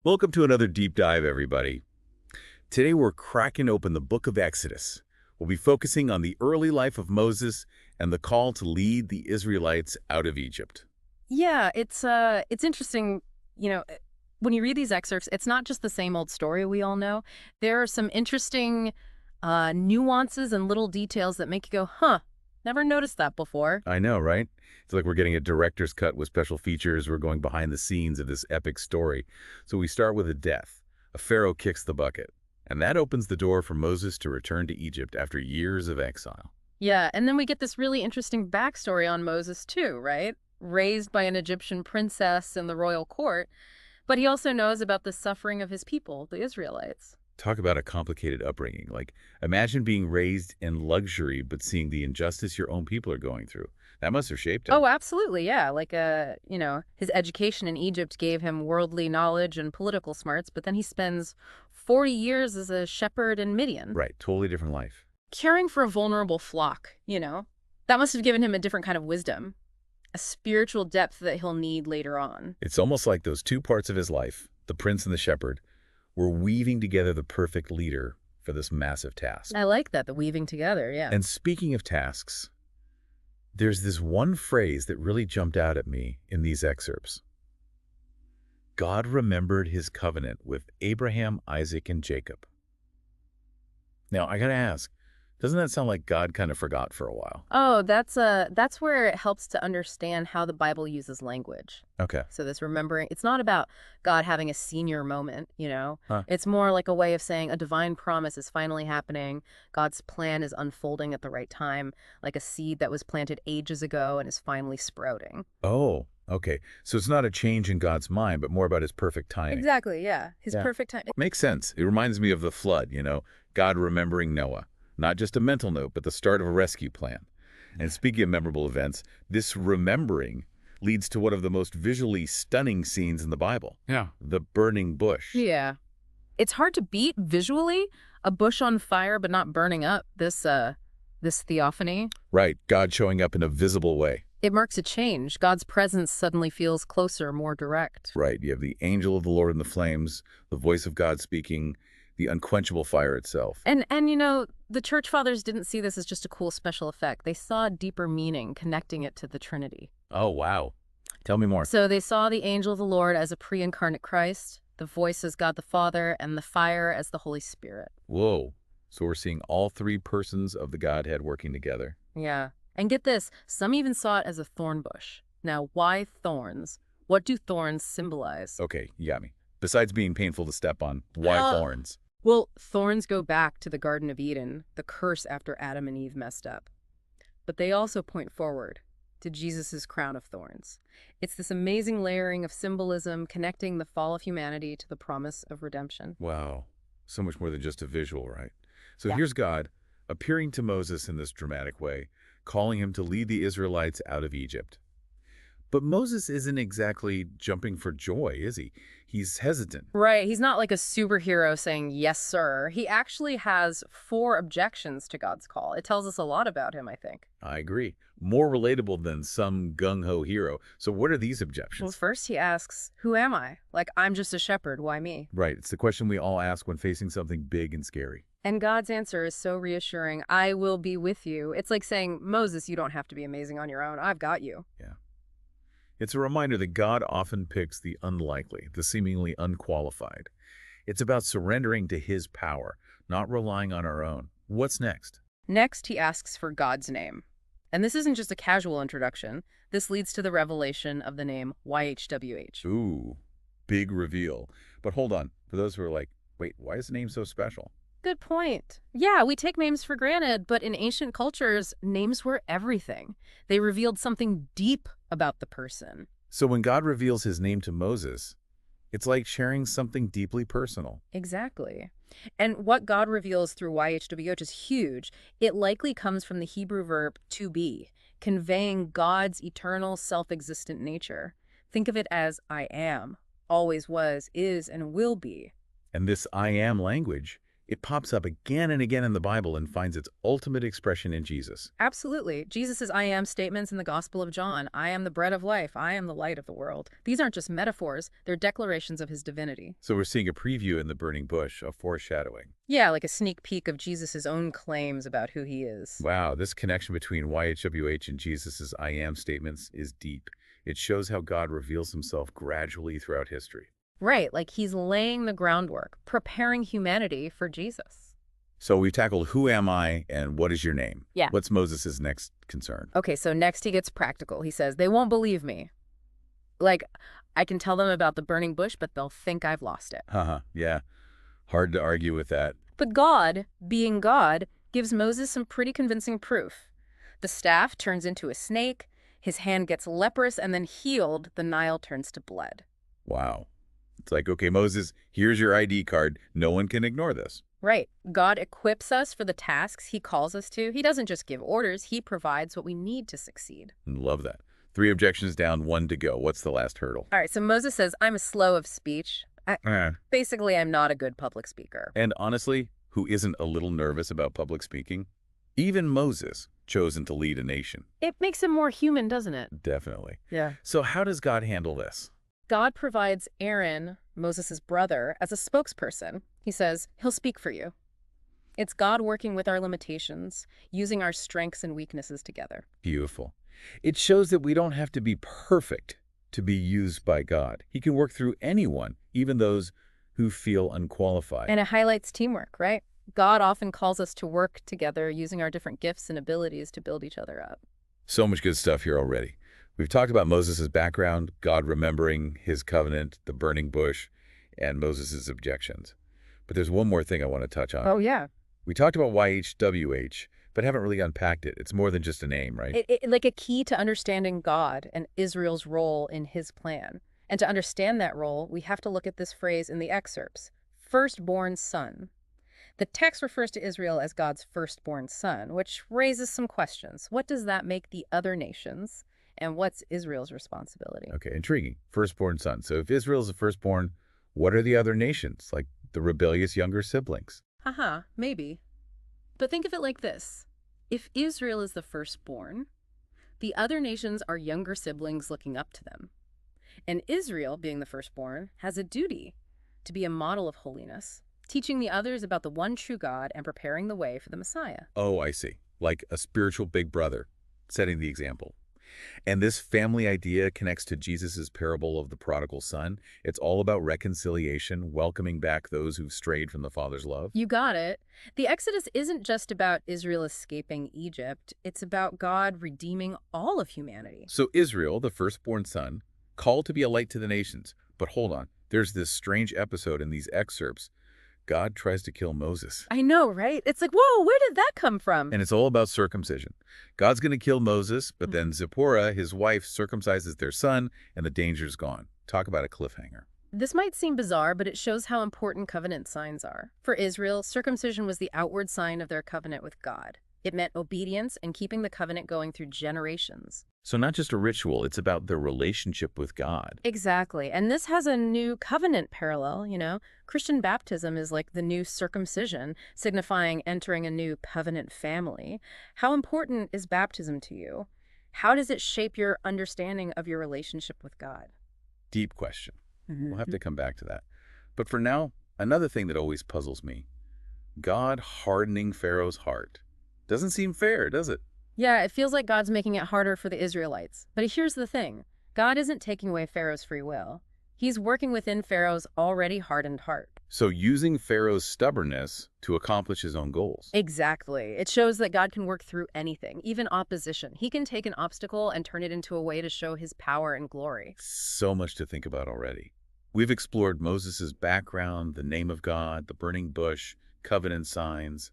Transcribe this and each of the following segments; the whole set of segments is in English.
Welcome to another deep dive, everybody. Today we're cracking open the book of Exodus. We'll be focusing on the early life of Moses and the call to lead the Israelites out of Egypt. Yeah, it's interesting, when you read these excerpts, it's not just the same old story we all know. There are some interesting nuances and little details that make you go, huh, never noticed that before. I know, right? It's like we're getting a director's cut with special features. We're going behind the scenes of this epic story. So we start with a death. A pharaoh kicks the bucket, and that opens the door for Moses to return to Egypt after years of exile. Yeah, and then we get this really interesting backstory on Moses too, right? Raised by an Egyptian princess in the royal court, but he also knows about the suffering of his people, the Israelites. Talk about a complicated upbringing. Like, imagine being raised in luxury but seeing the injustice your own people are going through. That must have shaped him. Oh, absolutely, yeah. His education in Egypt gave him worldly knowledge and political smarts, but then he spends 40 years as a shepherd in Midian, Right, totally different life. caring for a vulnerable flock. That must have given him a different kind of wisdom, a spiritual depth that he'll need later on. It's almost like those two parts of his life, the prince and the shepherd, were weaving together the perfect leader for this massive task. I like that, the weaving together, yeah. And speaking of tasks, there's this one phrase that really jumped out at me in these excerpts. God remembered his covenant with Abraham, Isaac, and Jacob. Now, I gotta ask, doesn't that sound like God kind of forgot for a while? Oh, that's where it helps to understand how the Bible uses language. Okay. So this remembering, it's not about God having a senior moment. Huh. It's more like a way of saying a divine promise is finally happening. God's plan is unfolding at the right time, like a seed that was planted ages ago and is finally sprouting. Oh, okay. So it's not a change in God's mind, but more about his perfect timing. Exactly, yeah. His Yeah. perfect time. Makes sense. It reminds me of the flood, God remembering Noah. Not just a mental note, but the start of a rescue plan. And speaking of memorable events, this remembering leads to one of the most visually stunning scenes in the Bible. Yeah. The burning bush. Yeah. It's hard to beat visually, a bush on fire but not burning up, this theophany. Right, God showing up in a visible way. It marks a change. God's presence suddenly feels closer, more direct. Right, you have the angel of the Lord in the flames, the voice of God speaking, the unquenchable fire itself. And the church fathers didn't see this as just a cool special effect. They saw a deeper meaning connecting it to the Trinity. Oh, wow. Tell me more. So they saw the angel of the Lord as a pre-incarnate Christ, the voice as God the Father, and the fire as the Holy Spirit. Whoa. So we're seeing all three persons of the Godhead working together. Yeah. And get this, some even saw it as a thorn bush. Now, why thorns? What do thorns symbolize? Okay, you got me. Besides being painful to step on, why thorns? Well, thorns go back to the Garden of Eden, the curse after Adam and Eve messed up. But they also point forward to Jesus' crown of thorns. It's this amazing layering of symbolism connecting the fall of humanity to the promise of redemption. Wow. So much more than just a visual, right? So Yeah. here's God appearing to Moses in this dramatic way, calling him to lead the Israelites out of Egypt. But Moses isn't exactly jumping for joy, is he? He's hesitant. Right, he's not like a superhero saying, yes, sir. He actually has 4 objections to God's call. It tells us a lot about him, I think. I agree. More relatable than some gung-ho hero. So what are these Well, objections? first he asks, who am I? Like, I'm just a shepherd, why me? Right, it's the question we all ask when facing something big and scary. And God's answer is so reassuring, I will be with you. It's like saying, Moses, you don't have to be amazing on your own. I've got you. Yeah. It's a reminder that God often picks the unlikely, the seemingly unqualified. It's about surrendering to his power, not relying on our own. What's next? Next, he asks for God's name. And this isn't just a casual introduction. This leads to the revelation of the name YHWH. Ooh, big reveal. But hold on, for those who are like, wait, why is the name so special? Good point. Yeah, we take names for granted, but in ancient cultures, names were everything. They revealed something deep about the person. So when God reveals his name to Moses, it's like sharing something deeply personal. Exactly. And what God reveals through YHWH is huge. It likely comes from the Hebrew verb to be, conveying God's eternal self-existent nature. Think of it as I am, always was, is, and will be. And this I am language It pops up again and again in the Bible and finds its ultimate expression in Jesus. Absolutely. Jesus' I am statements in the Gospel of John, I am the bread of life, I am the light of the world. These aren't just metaphors, they're declarations of his divinity. So we're seeing a preview in the burning bush, a foreshadowing. Yeah, like a sneak peek of Jesus' own claims about who he is. Wow, this connection between YHWH and Jesus' I am statements is deep. It shows how God reveals himself gradually throughout history. Right, like he's laying the groundwork, preparing humanity for Jesus. So we've tackled who am I and what is your name? Yeah. What's Moses' next concern? Okay, so next he gets practical. He says, they won't believe me. Like, I can tell them about the burning bush, but they'll think I've lost it. Haha, yeah. Hard to argue with that. But God, being God, gives Moses some pretty convincing proof. The staff turns into a snake, his hand gets leprous, and then healed, the Nile turns to blood. Wow. It's like, okay, Moses, here's your ID card. No one can ignore this. Right. God equips us for the tasks he calls us to. He doesn't just give orders, he provides what we need to succeed. Love that. 3 objections down, 1 to go. What's the last hurdle? All right, so Moses says, I'm a slow of speech. Basically, I'm not a good public speaker. And honestly, who isn't a little nervous about public speaking? Even Moses, chosen to lead a nation. It makes him more human, doesn't it? Definitely. Yeah. So how does God handle this? God provides Aaron, Moses' brother, as a spokesperson. He says, he'll speak for you. It's God working with our limitations, using our strengths and weaknesses together. Beautiful. It shows that we don't have to be perfect to be used by God. He can work through anyone, even those who feel unqualified. And it highlights teamwork, right? God often calls us to work together using our different gifts and abilities to build each other up. So much good stuff here already. We've talked about Moses' background, God remembering his covenant, the burning bush, and Moses' objections. But there's one more thing I want to touch on. Oh, yeah. We talked about YHWH, but haven't really unpacked it. It's more than just a name, right? Like a key to understanding God and Israel's role in his plan. And to understand that role, we have to look at this phrase in the excerpts, firstborn son. The text refers to Israel as God's firstborn son, which raises some questions. What does that make the other nations? And what's Israel's responsibility? Okay, intriguing. Firstborn son. So if Israel's the firstborn, what are the other nations, like the rebellious younger siblings? Haha, maybe. But think of it like this. If Israel is the firstborn, the other nations are younger siblings looking up to them. And Israel, being the firstborn, has a duty to be a model of holiness, teaching the others about the one true God and preparing the way for the Messiah. Oh, I see. Like a spiritual big brother, setting the example. And this family idea connects to Jesus' parable of the prodigal son. It's all about reconciliation, welcoming back those who've strayed from the Father's love. You got it. The Exodus isn't just about Israel escaping Egypt. It's about God redeeming all of humanity. So Israel, the firstborn son, called to be a light to the nations. But hold on, there's this strange episode in these excerpts. God tries to kill Moses. I know, right? It's like, whoa, where did that come from? And it's all about circumcision. God's going to kill Moses, but then Zipporah, his wife, circumcises their son, and the danger's gone. Talk about a cliffhanger. This might seem bizarre, but it shows how important covenant signs are. For Israel, circumcision was the outward sign of their covenant with God. It meant obedience and keeping the covenant going through generations. So not just a ritual, it's about their relationship with God. Exactly. And this has a new covenant parallel, you know. Christian baptism is like the new circumcision, signifying entering a new covenant family. How important is baptism to you? How does it shape your understanding of your relationship with God? Deep question. We'll have to come back to that. But for now, another thing that always puzzles me. God hardening Pharaoh's heart. Doesn't seem fair, does it? Yeah, it feels like God's making it harder for the Israelites. But here's the thing. God isn't taking away Pharaoh's free will. He's working within Pharaoh's already hardened heart. So using Pharaoh's stubbornness to accomplish his own goals. Exactly. It shows that God can work through anything, even opposition. He can take an obstacle and turn it into a way to show his power and glory. So much to think about already. We've explored Moses' background, the name of God, the burning bush, covenant signs.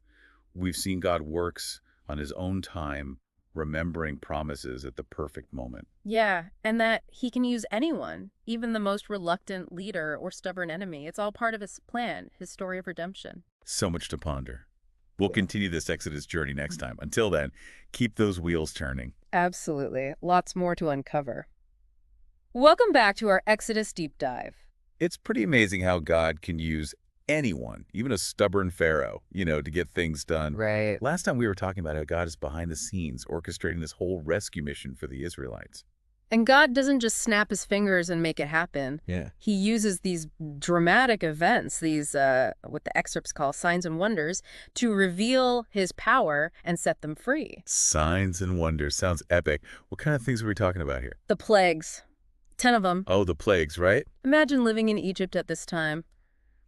We've seen God works on his own time, remembering promises at the perfect moment. Yeah, and that he can use anyone, even the most reluctant leader or stubborn enemy. It's all part of his plan, his story of redemption. So much to ponder. We'll continue this Exodus journey next time. Until then, keep those wheels turning. Absolutely. Lots more to uncover. Welcome back to our Exodus Deep Dive. It's pretty amazing how God can use anyone, even a stubborn pharaoh, to get things done. Right. Last time we were talking about how God is behind the scenes orchestrating this whole rescue mission for the Israelites. And God doesn't just snap his fingers and make it happen. Yeah. He uses these dramatic events, these what the excerpts call signs and wonders, to reveal his power and set them free. Signs and wonders. Sounds epic. What kind of things are we talking about here? The plagues. 10 of them. Oh, the plagues, right? Imagine living in Egypt at this time.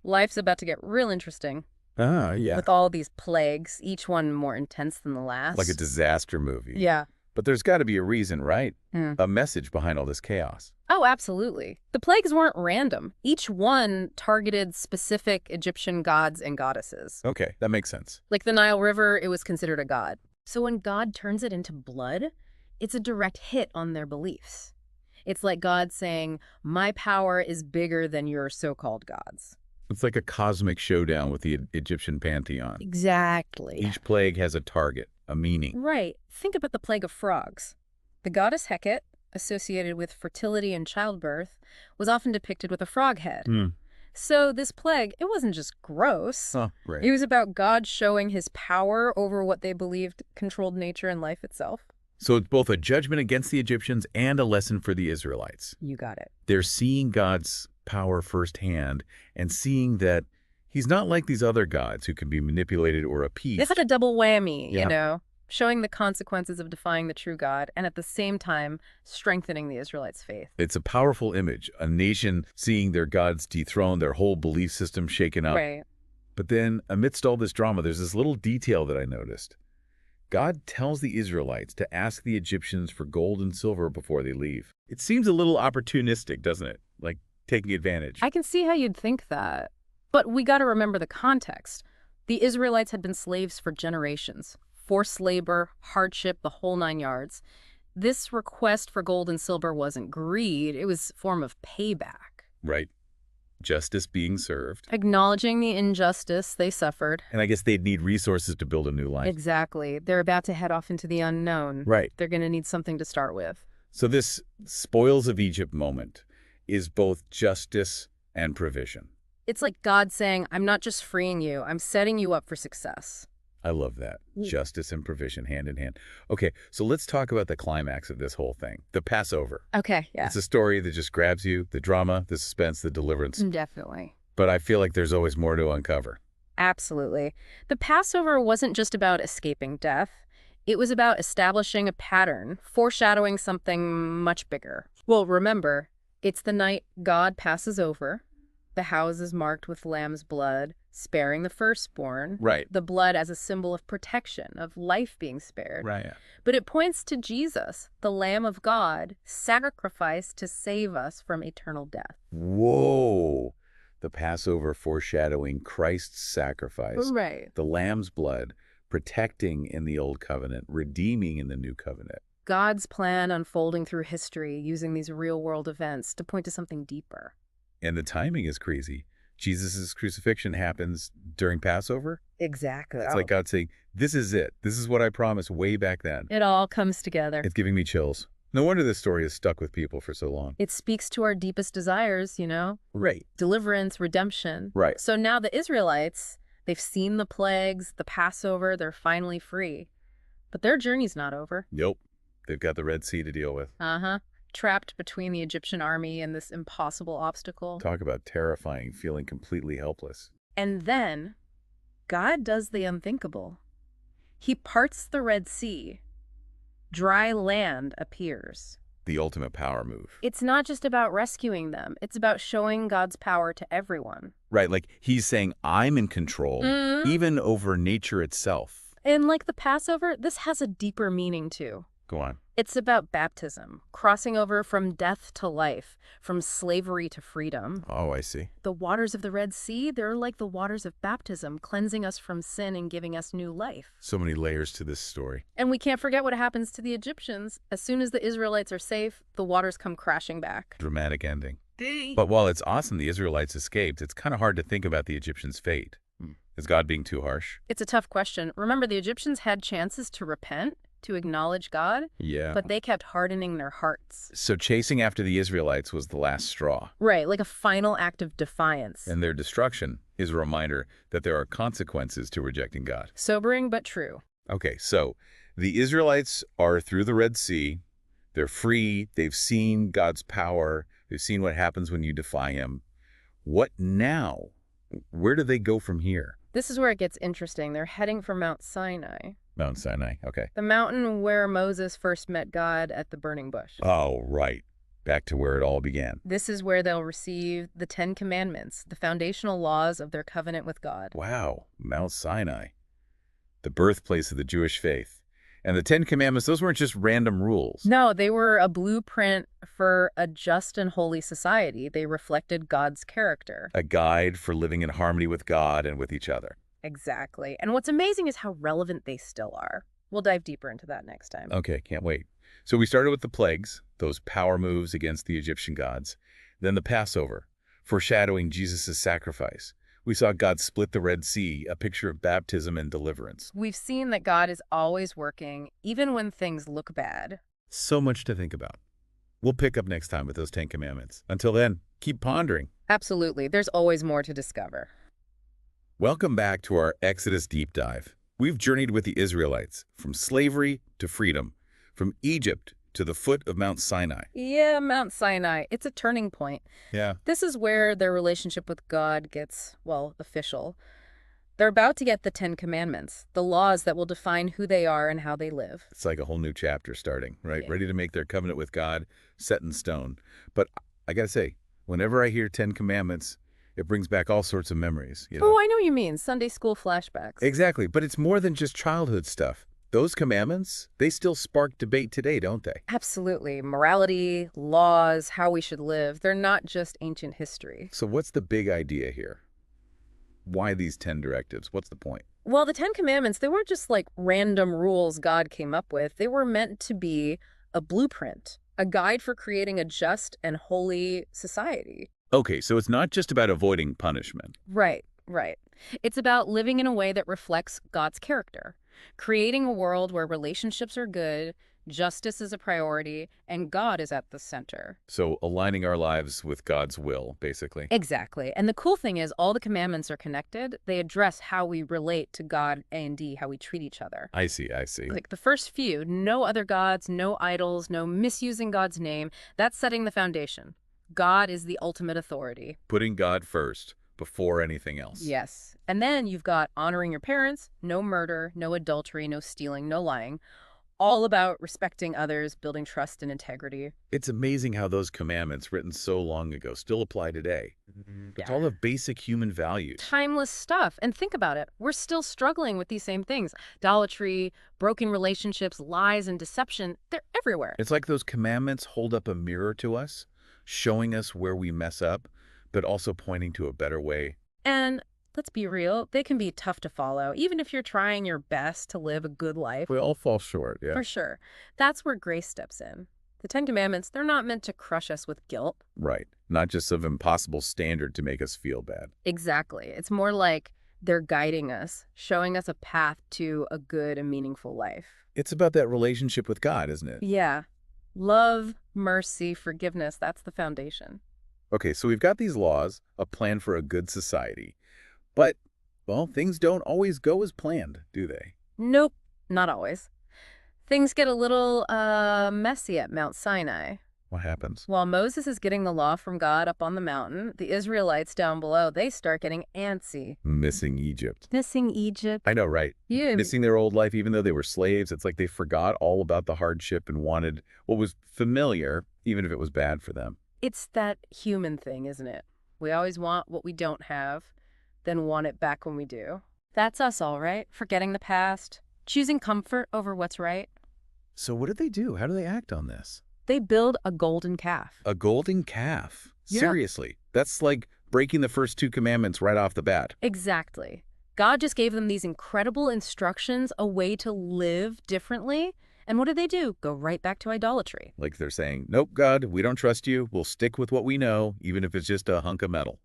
Life's about to get real interesting. Ah, yeah. With all these plagues, each one more intense than the last. Like a disaster movie. Yeah. But there's got to be a reason, right? Hmm. A message behind all this chaos. Oh, absolutely. The plagues weren't random. Each one targeted specific Egyptian gods and goddesses. Okay, that makes sense. Like the Nile River, it was considered a god. So when God turns it into blood, it's a direct hit on their beliefs. It's like God saying, my power is bigger than your so-called gods. It's like a cosmic showdown with the Egyptian pantheon. Exactly. Each plague has a target, a meaning. Right. Think about the plague of frogs. The goddess Hecate, associated with fertility and childbirth, was often depicted with a frog head. So this plague, it wasn't just gross. Oh, right. It was about God showing his power over what they believed controlled nature and life itself. So it's both a judgment against the Egyptians and a lesson for the Israelites. You got it. They're seeing God's power firsthand and seeing that he's not like these other gods who can be manipulated or appeased. It's like a double whammy, Yeah. showing the consequences of defying the true God and at the same time strengthening the Israelites' faith. It's a powerful image, a nation seeing their gods dethroned, their whole belief system shaken up. Right. But then, amidst all this drama, there's this little detail that I noticed. God tells the Israelites to ask the Egyptians for gold and silver before they leave. It seems a little opportunistic, doesn't it? Like taking advantage. I can see how you'd think that. But we got to remember the context. The Israelites had been slaves for generations. Forced labor, hardship, the whole 9 yards. This request for gold and silver wasn't greed. It was a form of payback. Right. Justice being served. Acknowledging the injustice they suffered. And I guess they'd need resources to build a new life. Exactly. They're about to head off into the unknown. Right. They're going to need something to start with. So this spoils of Egypt moment is both justice and provision. It's like God saying, I'm not just freeing you, I'm setting you up for success. I love that. Justice and provision hand in hand. Okay, so let's talk about the climax of this whole thing, the Passover. Okay, yeah. It's a story that just grabs you, the drama, the suspense, the deliverance. Definitely. But I feel like there's always more to uncover. Absolutely. The Passover wasn't just about escaping death. It was about establishing a pattern, foreshadowing something much bigger. Well, remember, it's the night God passes over. The house is marked with lamb's blood, sparing the firstborn. Right. The blood as a symbol of protection, of life being spared. Right. But it points to Jesus, the Lamb of God, sacrificed to save us from eternal death. Whoa. The Passover foreshadowing Christ's sacrifice. Right. The lamb's blood, protecting in the old covenant, redeeming in the new covenant. God's plan unfolding through history using these real-world events to point to something deeper. And the timing is crazy. Jesus' crucifixion happens during Passover. Exactly. It's like God saying, this is it. This is what I promised way back then. It all comes together. It's giving me chills. No wonder this story has stuck with people for so long. It speaks to our deepest desires, Right. Deliverance, redemption. Right. So now the Israelites, they've seen the plagues, the Passover, they're finally free. But their journey's not over. Nope. They've got the Red Sea to deal with. Trapped between the Egyptian army and this impossible obstacle. Talk about terrifying, feeling completely helpless. And then, God does the unthinkable. He parts the Red Sea. Dry land appears. The ultimate power move. It's not just about rescuing them. It's about showing God's power to everyone. Right, like he's saying, I'm in control, even over nature itself. And like the Passover, this has a deeper meaning too. Go on. It's about baptism, crossing over from death to life, from slavery to freedom. Oh, I see. The waters of the Red Sea, they're like the waters of baptism, cleansing us from sin and giving us new life. So many layers to this story. And we can't forget what happens to the Egyptians. As soon as the Israelites are safe, the waters come crashing back. Dramatic ending. But while it's awesome the Israelites escaped, it's kind of hard to think about the Egyptians' fate. Is God being too harsh? It's a tough question. Remember, the Egyptians had chances to repent, to acknowledge God, Yeah. but they kept hardening their hearts. So chasing after the Israelites was the last straw, Right, like a final act of defiance. and their destruction is a reminder that there are consequences to rejecting God. Sobering but true. Okay, so the Israelites are through the Red Sea. They're free. They've seen God's power. They've seen what happens when you defy him. What now? Where do they go from here? This is where it gets interesting. They're heading for Mount Sinai, Mount Sinai. Okay. the mountain where Moses first met God at the burning bush. Oh, right. Back to where it all began. This is where they'll receive the 10 Commandments, the foundational laws of their covenant with God. Wow. Mount Sinai. The birthplace of the Jewish faith. And the 10 Commandments, those weren't just random rules. No, they were a blueprint for a just and holy society. They reflected God's character. A guide for living in harmony with God and with each other. Exactly. And what's amazing is how relevant they still are. We'll dive deeper into that next time. Okay, can't wait. So we started with the plagues, those power moves against the Egyptian gods. Then the Passover, foreshadowing Jesus' sacrifice. We saw God split the Red Sea, a picture of baptism and deliverance. We've seen that God is always working, even when things look bad. So much to think about. We'll pick up next time with those 10 Commandments. Until then, keep pondering. Absolutely. There's always more to discover. Welcome back to our Exodus Deep Dive. We've journeyed with the Israelites from slavery to freedom, from Egypt to the foot of Mount Sinai. Yeah, Mount Sinai. It's a turning point. Yeah. This is where their relationship with God gets, well, official. They're about to get the 10 Commandments, the laws that will define who they are and how they live. It's like a whole new chapter starting, right? Yeah. Ready to make their covenant with God set in stone. But I got to say, whenever I hear 10 Commandments, it brings back all sorts of memories. Oh, I know what you mean. Sunday school flashbacks. Exactly. But it's more than just childhood stuff. Those commandments, they still spark debate today, don't they? Absolutely. Morality, laws, how we should live, they're not just ancient history. So what's the big idea here? Why these 10 directives? What's the point? Well, the 10 Commandments, they weren't just like random rules God came up with. They were meant to be a blueprint, a guide for creating a just and holy society. Okay, so it's not just about avoiding punishment. Right, right. It's about living in a way that reflects God's character, creating a world where relationships are good, justice is a priority, and God is at the center. So aligning our lives with God's will, basically. Exactly. And the cool thing is all the commandments are connected. They address how we relate to God and how we treat each other. I see, I see. Like the first few, no other gods, no idols, no misusing God's name. That's setting the foundation. God is the ultimate authority. Putting God first before anything else. Yes. And then you've got honoring your parents, no murder, no adultery, no stealing, no lying. All about respecting others, building trust and integrity. It's amazing how those commandments written so long ago still apply today. It's all of basic human values. Timeless stuff. And think about it. We're still struggling with these same things. Idolatry, broken relationships, lies, and deception. They're everywhere. It's like those commandments hold up a mirror to us, showing us where we mess up, but also pointing to a better way. And let's be real, they can be tough to follow, even if you're trying your best to live a good life. We all fall short, yeah. For sure. That's where grace steps in. The 10 Commandments, they're not meant to crush us with guilt. Right. Not just some impossible standard to make us feel bad. Exactly. It's more like they're guiding us, showing us a path to a good and meaningful life. It's about that relationship with God, isn't it? Yeah. Love, mercy, forgiveness, that's the foundation. Okay, so we've got these laws, a plan for a good society. But, well, things don't always go as planned, do they? Nope, not always. Things get a little messy at Mount Sinai. What happens? While Moses is getting the law from God up on the mountain, the Israelites down below, they start getting antsy. Missing Egypt. Missing Egypt. I know, right? Yeah. Missing their old life, even though they were slaves. It's like they forgot all about the hardship and wanted what was familiar, even if it was bad for them. It's that human thing, isn't it? We always want what we don't have, then want it back when we do. That's us, all right? Forgetting the past, choosing comfort over what's right. So what did they do? How do they act on this? They build a golden calf. A golden calf? Yeah. Seriously? That's like breaking the first 2 commandments right off the bat. Exactly. God just gave them these incredible instructions, a way to live differently. And what do? Go right back to idolatry. Like they're saying, nope, God, we don't trust you. We'll stick with what we know, even if it's just a hunk of metal.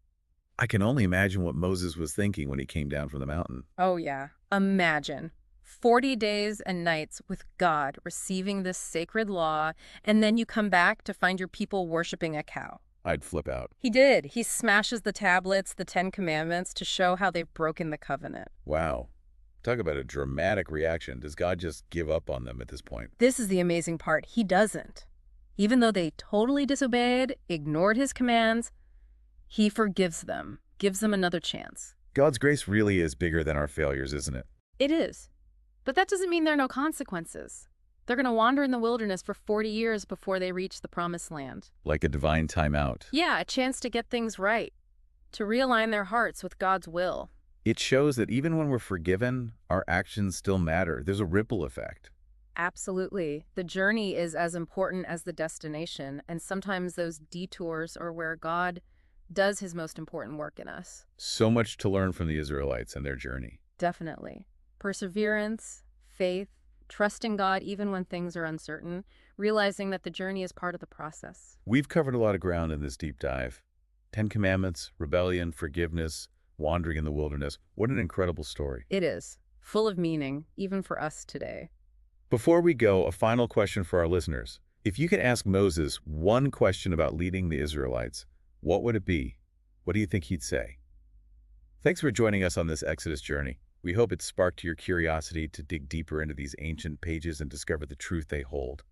I can only imagine what Moses was thinking when he came down from the mountain. Oh, yeah. Imagine. 40 days and nights with God, receiving this sacred law, and then you come back to find your people worshiping a cow. I'd flip out. He did. He smashes the tablets, the Ten Commandments, to show how they've broken the covenant. Wow. Talk about a dramatic reaction. Does God just give up on them at this point? This is the amazing part. He doesn't. Even though they totally disobeyed, ignored his commands, he forgives them, gives them another chance. God's grace really is bigger than our failures, isn't it? It is. But that doesn't mean there are no consequences. They're going to wander in the wilderness for 40 years before they reach the promised land. Like a divine timeout. Yeah, a chance to get things right, to realign their hearts with God's will. It shows that even when we're forgiven, our actions still matter. There's a ripple effect. Absolutely. The journey is as important as the destination, and sometimes those detours are where God does his most important work in us. So much to learn from the Israelites and their journey. Definitely. Perseverance, faith, trusting God even when things are uncertain, realizing that the journey is part of the process. We've covered a lot of ground in this deep dive. 10 Commandments, rebellion, forgiveness, wandering in the wilderness. What an incredible story. It is, full of meaning, even for us today. Before we go, a final question for our listeners. If you could ask Moses one question about leading the Israelites, what would it be? What do you think he'd say? Thanks for joining us on this Exodus journey. We hope it sparked your curiosity to dig deeper into these ancient pages and discover the truth they hold.